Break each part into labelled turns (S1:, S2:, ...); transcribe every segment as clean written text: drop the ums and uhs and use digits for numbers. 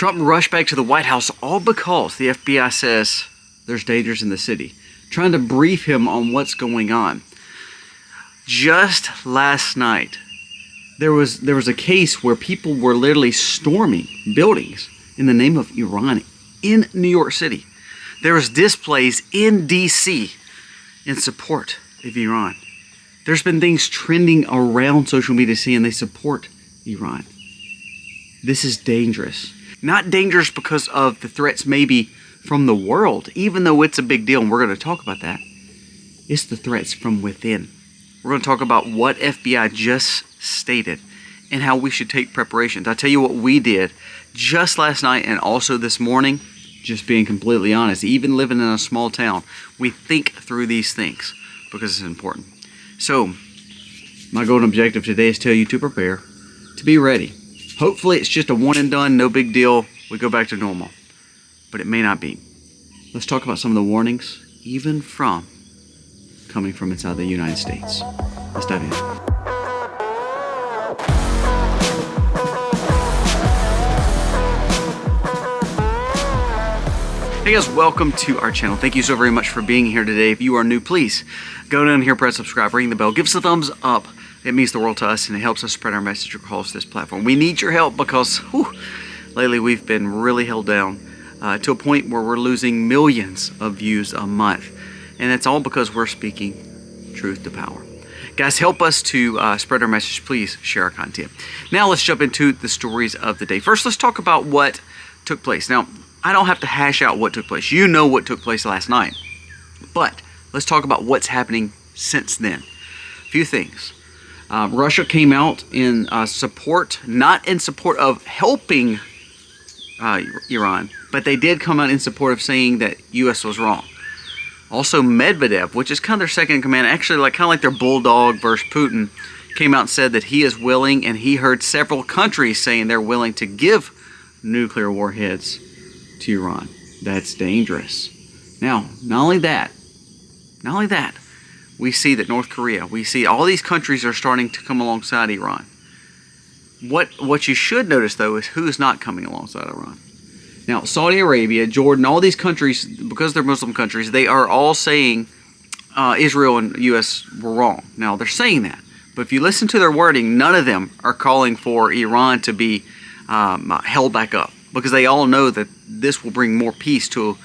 S1: Trump rushed back to the White House all because the FBI says there's dangers in the city, trying to brief him on what's going on. Just last night, there was a case where people were literally storming buildings in the name of Iran in New York City. There was displays in D.C. in support of Iran. There's been things trending around social media saying they support Iran. This is dangerous. Not dangerous because of the threats maybe from the world, even though it's a big deal, and we're going to talk about that. It's the threats from within. We're going to talk about what FBI just stated and how we should take preparations. I'll tell you what we did just last night and also this morning, just being completely honest. Even living in a small town, we think through these things because it's important. So, my golden objective today is to tell you to prepare, to be ready. Hopefully it's just a one and done, no big deal, we go back to normal. But it may not be. Let's talk about some of the warnings, even coming from inside the United States. Let's dive in. Hey guys, welcome to our channel. Thank you so very much for being here today. If you are new, please go down here, press subscribe, ring the bell, give us a thumbs up. It means the world to us and it helps us spread our message across this platform. We need your help because lately we've been really held down to a point where we're losing millions of views a month. And it's all because we're speaking truth to power. Guys, help us to spread our message. Please share our content. Now let's jump into the stories of the day. First, let's talk about what took place. Now, I don't have to hash out what took place. You know what took place last night. But let's talk about what's happening since then. A few things. Russia came out in support, not in support of helping Iran, but they did come out in support of saying that U.S. was wrong. Also, Medvedev, which is kind of their second in command, actually kind of like their bulldog versus Putin, came out and said that he is willing, and he heard several countries saying they're willing to give nuclear warheads to Iran. That's dangerous. Now, not only that, we see that North Korea, we see all these countries are starting to come alongside Iran. What you should notice, though, is who's not coming alongside Iran. Now, Saudi Arabia, Jordan, all these countries, because they're Muslim countries, they are all saying Israel and U.S. were wrong. Now, they're saying that. But if you listen to their wording, none of them are calling for Iran to be held back up, because they all know that this will bring more peace to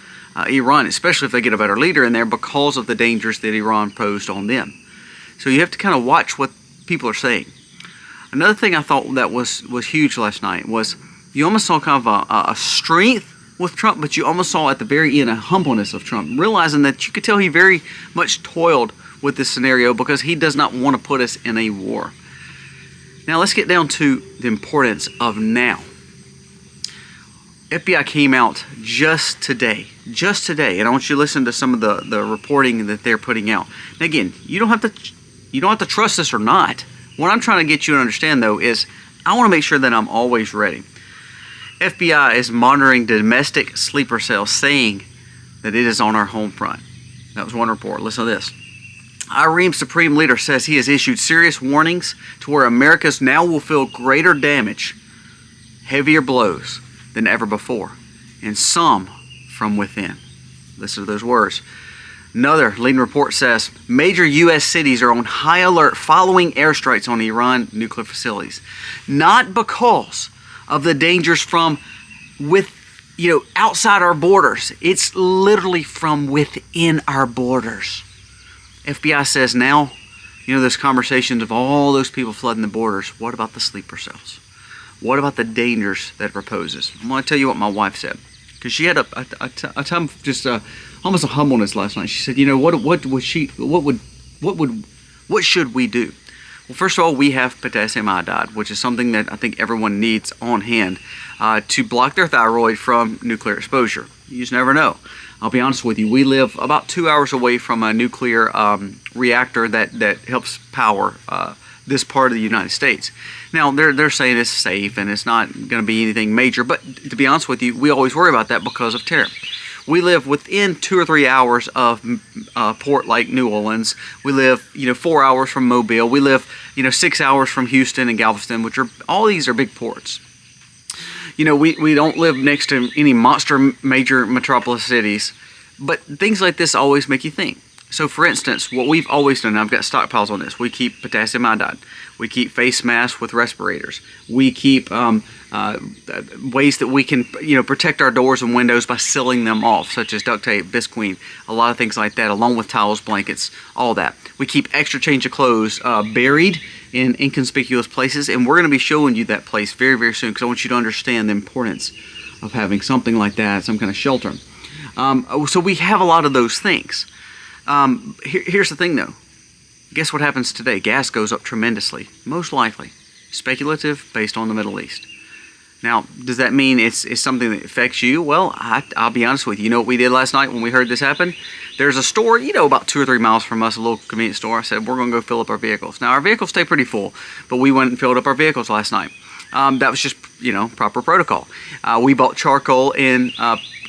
S1: Iran, especially if they get a better leader in there because of the dangers that Iran posed on them. So you have to kind of watch what people are saying. Another thing I thought that was huge last night was you almost saw kind of a strength with Trump, but you almost saw at the very end a humbleness of Trump, realizing that you could tell he very much toiled with this scenario because he does not want to put us in a war. Now let's get down to the importance of now. FBI came out just today, and I want you to listen to some of the reporting that they're putting out. And again, you don't have to trust this or not. What I'm trying to get you to understand, though, is I want to make sure that I'm always ready. FBI is monitoring domestic sleeper cells, saying that it is on our home front. That was one report. Listen to this. Iran's supreme leader says he has issued serious warnings to where Americans now will feel greater damage, heavier blows than ever before, and some from within. Listen to those words. Another leading report says major U.S. cities are on high alert following airstrikes on Iran nuclear facilities, not because of the dangers from outside our borders. It's literally from within our borders. FBI says now, there's conversations of all those people flooding the borders. What about the sleeper cells? What about the dangers that it proposes? I'm going to tell you what my wife said, because she had a time of just almost a humbleness last night. She said, what should we do? Well, first of all, we have potassium iodide, which is something that I think everyone needs on hand to block their thyroid from nuclear exposure. You just never know. I'll be honest with you, we live about 2 hours away from a nuclear reactor that helps power this part of the United States. Now, they're saying it's safe and it's not going to be anything major, but to be honest with you, we always worry about that because of terror. We live within 2 or 3 hours of a port like New Orleans. We live, 4 hours from Mobile. We live, 6 hours from Houston and Galveston, all these are big ports. You know, we don't live next to any monster major metropolis cities, but things like this always make you think. So for instance, what we've always done, and I've got stockpiles on this, we keep potassium iodide, we keep face masks with respirators, we keep ways that we can, you know, protect our doors and windows by sealing them off, such as duct tape, Visqueen, a lot of things like that, along with towels, blankets, all that. We keep extra change of clothes buried in inconspicuous places, and we're going to be showing you that place very, very soon, because I want you to understand the importance of having something like that, some kind of shelter. So we have a lot of those things. Here's the thing though. Guess what happens today? Gas goes up tremendously, most likely. Speculative, based on the Middle East. Now, does that mean it's something that affects you? Well, I'll be honest with you. You know what we did last night when we heard this happen? There's a store, you know, about 2 or 3 miles from us, a little convenience store. I said, we're going to go fill up our vehicles. Now, our vehicles stay pretty full, but we went and filled up our vehicles last night. That was just, you know, proper protocol. We bought charcoal and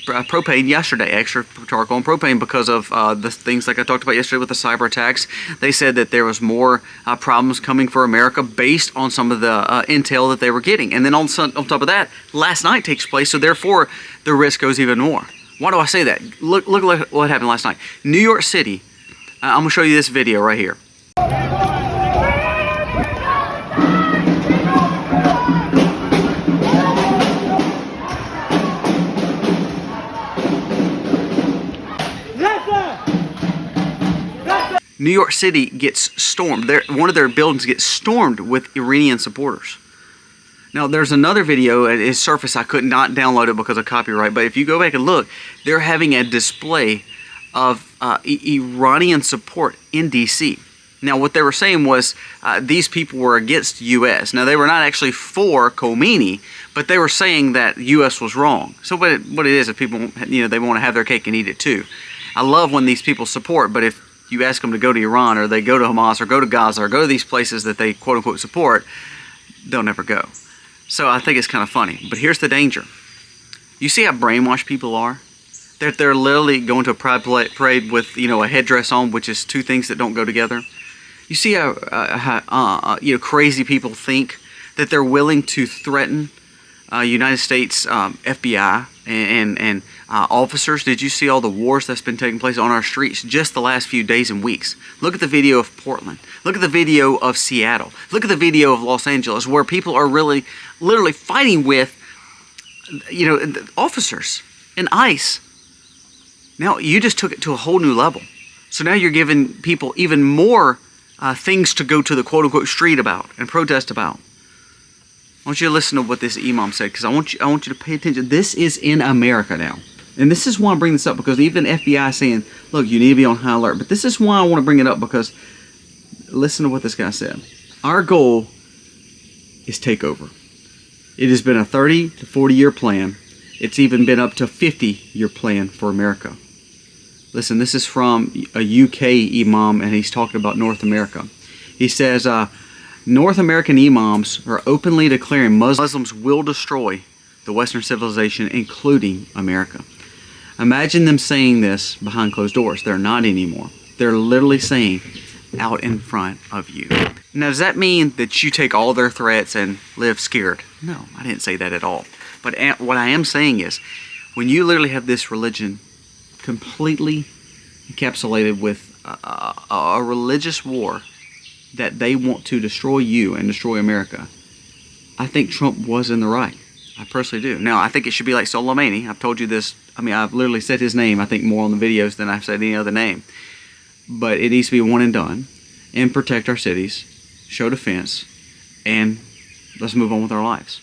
S1: propane yesterday, extra charcoal and propane, because of the things like I talked about yesterday with the cyber attacks. They said that there was more problems coming for America based on some of the intel that they were getting. And then on top of that, last night takes place, so therefore the risk goes even more. Why do I say that? Look what happened last night. New York City, I'm going to show you this video right here. New York City gets stormed. One of their buildings gets stormed with Iranian supporters. Now, there's another video at its surface. I could not download it because of copyright, but if you go back and look, they're having a display of Iranian support in D.C. Now, what they were saying was these people were against U.S. Now, they were not actually for Khomeini, but they were saying that U.S. was wrong. So what it is people, you know, they want to have their cake and eat it too. I love when these people support, but if you ask them to go to Iran, or they go to Hamas, or go to Gaza, or go to these places that they quote-unquote support, they'll never go. So I think it's kind of funny. But here's the danger. You see how brainwashed people are? They're literally going to a pride parade with, you know, a headdress on, which is two things that don't go together. You see how you know, crazy people think that they're willing to threaten United States FBI and officers. Did you see all the wars that's been taking place on our streets just the last few days and weeks? Look at the video of Portland. Look at the video of Seattle. Look at the video of Los Angeles, where people are really, literally fighting with, you know, officers and ICE. Now, you just took it to a whole new level. So now you're giving people even more things to go to the quote-unquote street about and protest about. I want you to listen to what this imam said, because I want you to pay attention. This is in America now. And this is why I bring this up, because even FBI is saying, look, you need to be on high alert. But this is why I want to bring it up, because listen to what this guy said. Our goal is takeover. It has been a 30 to 40 year plan. It's even been up to a 50-year plan for America. Listen, this is from a UK imam, and he's talking about North America. He says, North American imams are openly declaring Muslims will destroy the Western civilization, including America. Imagine them saying this behind closed doors. They're not anymore. They're literally saying out in front of you. Now, does that mean that you take all their threats and live scared? No, I didn't say that at all. But what I am saying is, when you literally have this religion completely encapsulated with a religious war that they want to destroy you and destroy America, I think Trump was in the right. I personally do. Now, I think it should be like Soleimani. I've told you this. I mean, I've literally said his name, I think, more on the videos than I've said any other name. But it needs to be one and done, and protect our cities, show defense, and let's move on with our lives.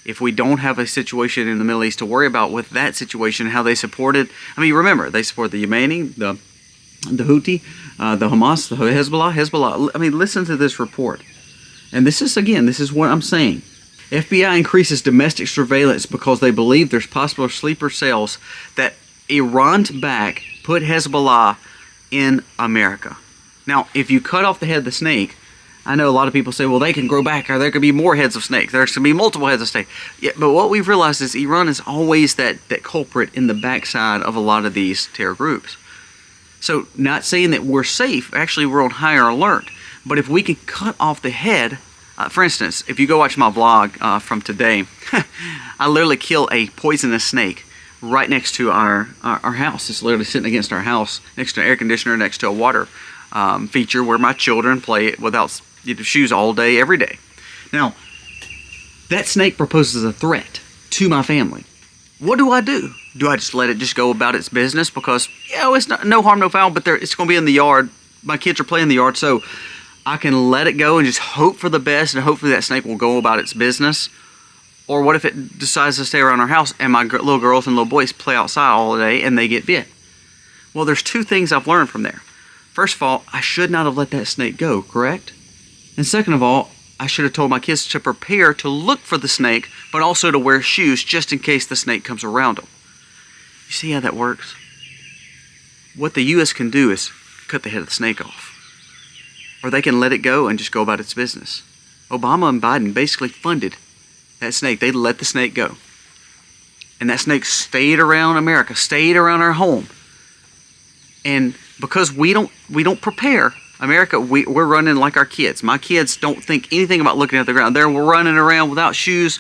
S1: If we don't have a situation in the Middle East to worry about with that situation, how they supported, I mean, remember, they support the Yemeni, the Houthi, the Hamas, the Hezbollah. I mean, listen to this report. And this is, again, this is what I'm saying. FBI increases domestic surveillance because they believe there's possible sleeper cells that Iran's back put Hezbollah in America. Now, if you cut off the head of the snake, I know a lot of people say, well, they can grow back, or there could be more heads of snake. There's going to be multiple heads of snake. Yeah, but what we've realized is Iran is always that culprit in the backside of a lot of these terror groups. So, not saying that we're safe. Actually, we're on higher alert. But if we can cut off the head For instance, if you go watch my vlog from today, I literally kill a poisonous snake right next to our house. It's literally sitting against our house, next to an air conditioner, next to a water feature where my children play without shoes all day, every day. Now, that snake proposes a threat to my family. What do? Do I just let it just go about its business? Because, it's no harm, no foul, but it's going to be in the yard. My kids are playing in the yard, so I can let it go and just hope for the best, and hopefully that snake will go about its business. Or what if it decides to stay around our house and my little girls and little boys play outside all day and they get bit? Well, there's two things I've learned from there. First of all, I should not have let that snake go, correct? And second of all, I should have told my kids to prepare to look for the snake, but also to wear shoes just in case the snake comes around them. You see how that works? What the U.S. can do is cut the head of the snake off. Or they can let it go and just go about its business. Obama and Biden basically funded that snake. They let the snake go. And that snake stayed around America, stayed around our home. And because we don't prepare, America, we're running like our kids. My kids don't think anything about looking at the ground. They're running around without shoes.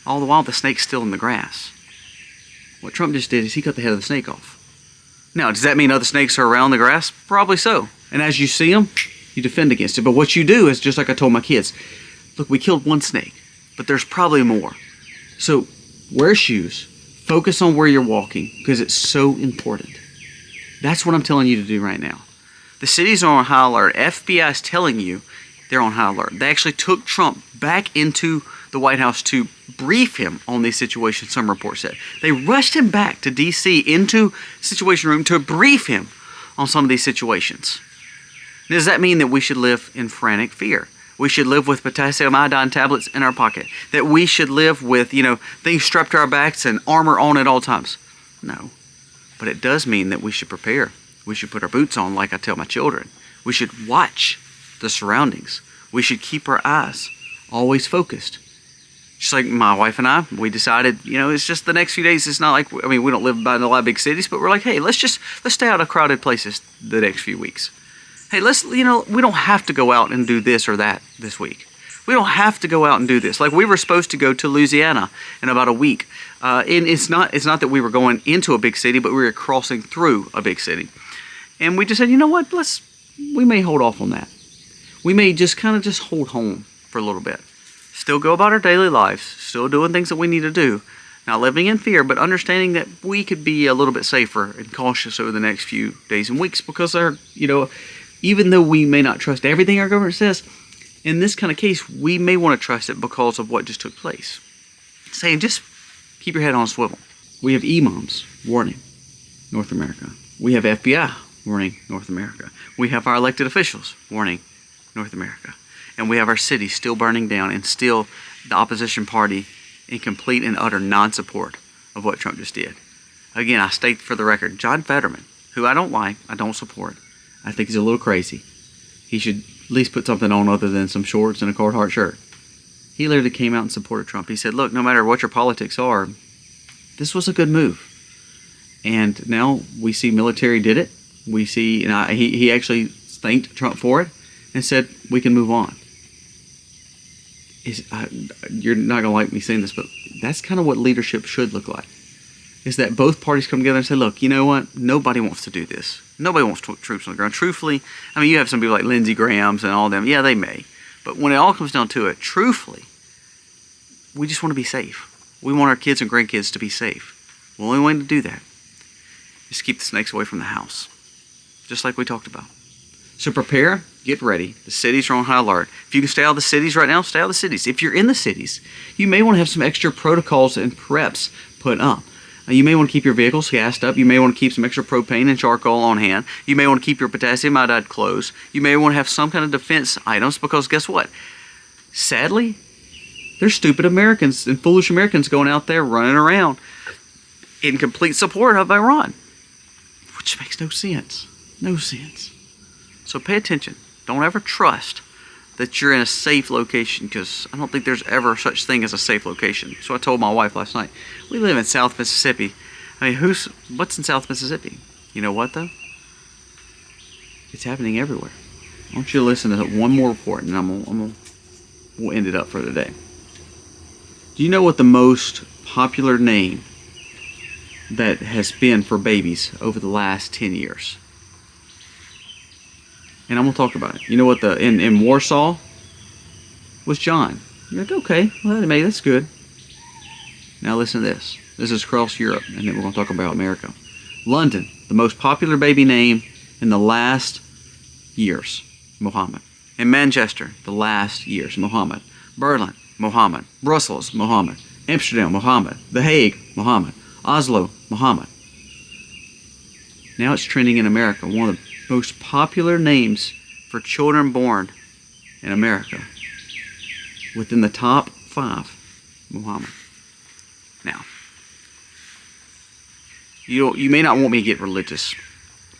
S1: All the while, the snake's still in the grass. What Trump just did is he cut the head of the snake off. Now, does that mean other snakes are around the grass? Probably so. And as you see them, you defend against it. But what you do is, just like I told my kids, look, we killed one snake, but there's probably more. So wear shoes. Focus on where you're walking, because it's so important. That's what I'm telling you to do right now. The cities are on high alert. FBI is telling you they're on high alert. They actually took Trump back into the White House to brief him on these situations, some reports said. They rushed him back to D.C. into Situation Room to brief him on some of these situations. Does that mean that we should live in frantic fear? We should live with potassium iodine tablets in our pocket? That we should live with, things strapped to our backs and armor on at all times? No. But it does mean that we should prepare. We should put our boots on, like I tell my children. We should watch the surroundings. We should keep our eyes always focused. Just like my wife and I, we decided, it's just the next few days. It's not like, we don't live by in a lot of big cities, but we're like, hey, let's stay out of crowded places the next few weeks. Hey, we don't have to go out and do this or that this week. We don't have to go out and do this. Like, we were supposed to go to Louisiana in about a week. And it's not that we were going into a big city, but we were crossing through a big city. And we just said, you know what, we may hold off on that. We may just hold home for a little bit. Still go about our daily lives, still doing things that we need to do. Not living in fear, but understanding that we could be a little bit safer and cautious over the next few days and weeks, because even though we may not trust everything our government says, in this kind of case, we may want to trust it because of what just took place. Saying, just keep your head on a swivel. We have imams warning North America. We have FBI warning North America. We have our elected officials warning North America. And we have our city still burning down, and still the opposition party in complete and utter non-support of what Trump just did. Again, I state for the record, John Fetterman, who I don't like, I don't support. I think he's a little crazy. He should at least put something on other than some shorts and a Carhartt shirt. He literally came out and supported Trump. He said, look, no matter what your politics are, this was a good move. And now we see military did it. We see, and he actually thanked Trump for it and said, we can move on. You're not going to like me saying this, but that's kind of what leadership should look like. Is that both parties come together and say, look, you know what? Nobody wants to do this. Nobody wants troops on the ground. Truthfully, you have some people like Lindsey Graham's and all them. Yeah, they may. But when it all comes down to it, truthfully, we just want to be safe. We want our kids and grandkids to be safe. The only way to do that is keep the snakes away from the house. Just like we talked about. So prepare, get ready. The cities are on high alert. If you can stay out of the cities right now, stay out of the cities. If you're in the cities, you may want to have some extra protocols and preps put up. You may want to keep your vehicles gassed up. You may want to keep some extra propane and charcoal on hand. You may want to keep your potassium iodide clothes. You may want to have some kind of defense items, because guess what? Sadly, there's stupid Americans and foolish Americans going out there running around in complete support of Iran, which makes no sense. No sense. So pay attention. Don't ever trust that you're in a safe location, because I don't think there's ever such thing as a safe location. So I told my wife last night, we live in South Mississippi. What's in South Mississippi? You know what though? It's happening everywhere. I want you to listen to one more report, and I'm gonna we'll end it up for the day. Do you know what the most popular name that has been for babies over the last 10 years? And I'm going to talk about it. You know what in Warsaw was John. You're like, okay, well, maybe that's good. Now listen to this. This is across Europe, and then we're going to talk about America. London, the most popular baby name in the last years, Mohammed. In Manchester, the last years, Mohammed. Berlin, Mohammed. Brussels, Mohammed. Amsterdam, Mohammed. The Hague, Mohammed. Oslo, Mohammed. Now it's trending in America. One of the most popular names for children born in America. Within the top 5, Muhammad. Now, you may not want me to get religious,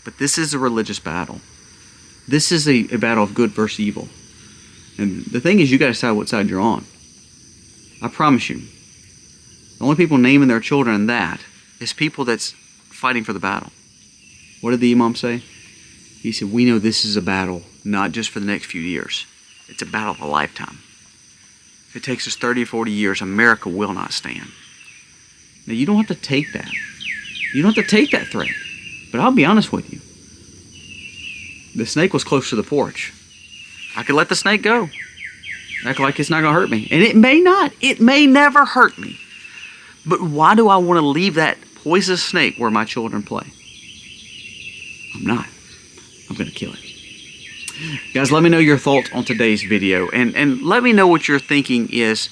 S1: but this is a religious battle. This is a battle of good versus evil. And the thing is, you got to decide what side you're on. I promise you, the only people naming their children that is people that's fighting for the battle. What did the Imam say? He said, we know this is a battle not just for the next few years. It's a battle of a lifetime. If it takes us 30 or 40 years, America will not stand. Now, you don't have to take that. You don't have to take that threat. But I'll be honest with you. The snake was close to the porch. I could let the snake go. Act like it's not going to hurt me. And it may not. It may never hurt me. But why do I want to leave that poisonous snake where my children play? I'm not. I'm going to kill it. Guys, let me know your thoughts on today's video. And let me know what your thinking is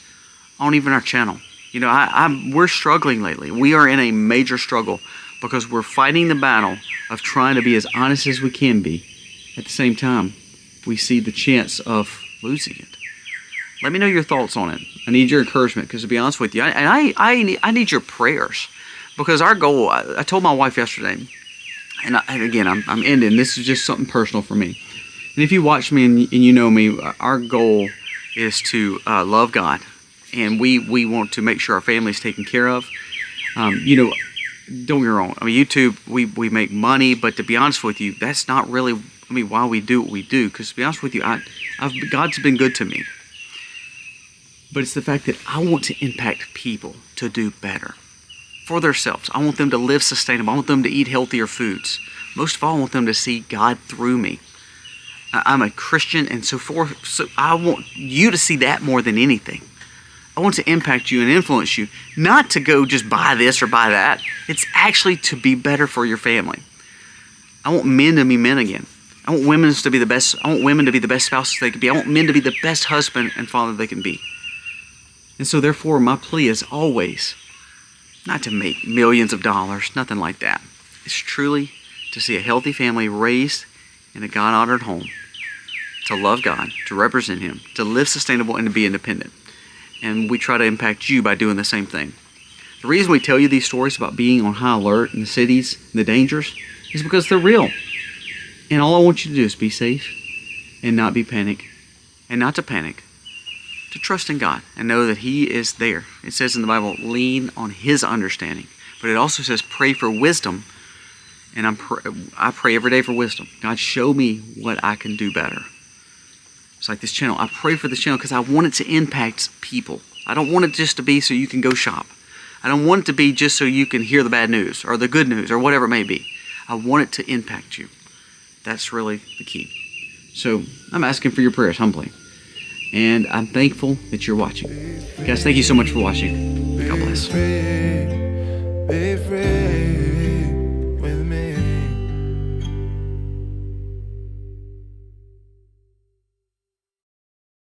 S1: on even our channel. You know, we're struggling lately. We are in a major struggle because we're fighting the battle of trying to be as honest as we can be. At the same time, we see the chance of losing it. Let me know your thoughts on it. I need your encouragement because, to be honest with you, I need your prayers. Because our goal, I told my wife yesterday, and again, I'm ending. This is just something personal for me. And if you watch me and you know me, our goal is to love God. And we want to make sure our family is taken care of. You know, don't get me wrong. I mean, YouTube, we make money. But to be honest with you, that's not really, why we do what we do. Because to be honest with you, God's been good to me. But it's the fact that I want to impact people to do better for themselves. I want them to live sustainable. I want them to eat healthier foods. Most of all, I want them to see God through me. I'm a Christian, and so I want you to see that more than anything. I want to impact you and influence you, not to go just buy this or buy that. It's actually to be better for your family. I want men to be men again. I want women to be the best. I want women to be the best spouses they can be. I want men to be the best husband and father they can be. And so therefore, my plea is always not to make millions of dollars, nothing like that. It's truly to see a healthy family raised in a God-honored home, to love God, to represent Him, to live sustainable, and to be independent. And we try to impact you by doing the same thing. The reason we tell you these stories about being on high alert in the cities, and the dangers, is because they're real. And all I want you to do is be safe and not be panic, and not to panic, to trust in God and know that He is there. It says in the Bible, lean on His understanding. But it also says pray for wisdom. And I pray every day for wisdom. God, show me what I can do better. It's like this channel. I pray for this channel because I want it to impact people. I don't want it just to be so you can go shop. I don't want it to be just so you can hear the bad news or the good news or whatever it may be. I want it to impact you. That's really the key. So I'm asking for your prayers humbly. And I'm thankful that you're watching. Guys, thank you so much for watching. God bless.